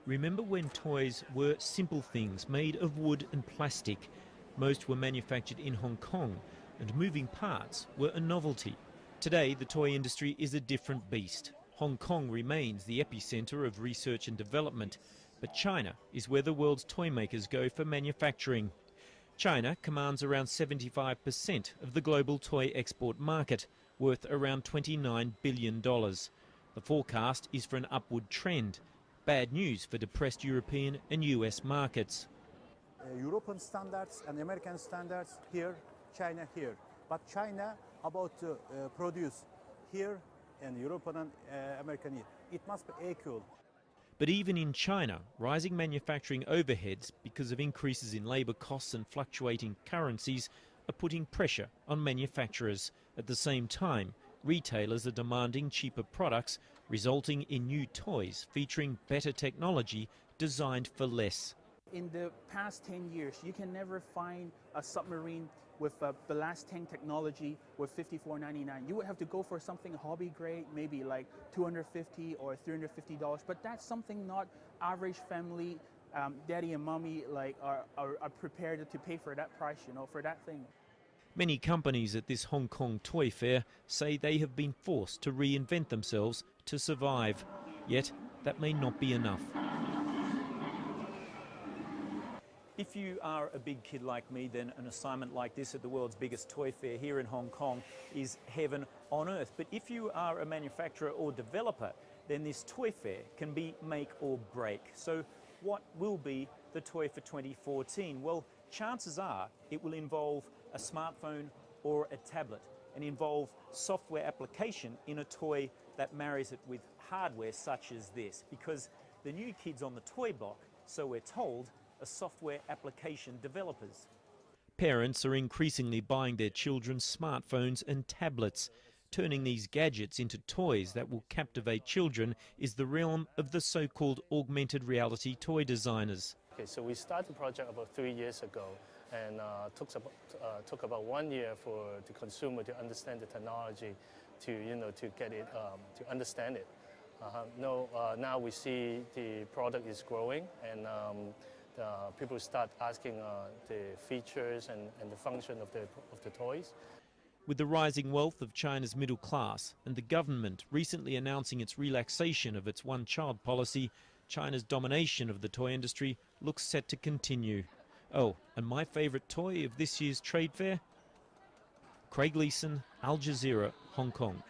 Remember when toys were simple things made of wood and plastic? Most were manufactured in Hong Kong, and moving parts were a novelty. Today, the toy industry is a different beast. Hong Kong remains the epicentre of research and development, but China is where the world's toy makers go for manufacturing. China commands around 75% of the global toy export market, worth around $29 billion. The forecast is for an upward trend. Bad news for depressed European and US markets. European standards and American standards here, China here. But China about to produce here and European and American here. It must be equal. But even in China, rising manufacturing overheads because of increases in labour costs and fluctuating currencies are putting pressure on manufacturers. At the same time, retailers are demanding cheaper products, resulting in new toys featuring better technology designed for less. In the past 10 years, you can never find a submarine with blast tank technology with $54.99. You would have to go for something hobby grade, maybe like $250 or $350. But that's something not average family, daddy and mommy are prepared to pay for that price, for that thing. Many companies at this Hong Kong toy fair say they have been forced to reinvent themselves to survive. Yet that may not be enough. If you are a big kid like me, then an assignment like this at the world's biggest toy fair here in Hong Kong is heaven on earth. But if you are a manufacturer or developer, then this toy fair can be make or break. So what will be the toy for 2014? Well, chances are it will involve a smartphone or a tablet and involve software application in a toy that marries it with hardware such as this. Because the new kids on the toy block, so we're told, are software application developers. Parents are increasingly buying their children smartphones and tablets. Turning these gadgets into toys that will captivate children is the realm of the so-called augmented reality toy designers. Okay, so we started the project about 3 years ago, and took about 1 year for the consumer to understand the technology, to get it, to understand it. Now we see the product is growing, and people start asking the features and the function of the toys. With the rising wealth of China's middle class and the government recently announcing its relaxation of its one-child policy, China's domination of the toy industry looks set to continue. Oh, and my favourite toy of this year's trade fair? Craig Leeson, Al Jazeera, Hong Kong.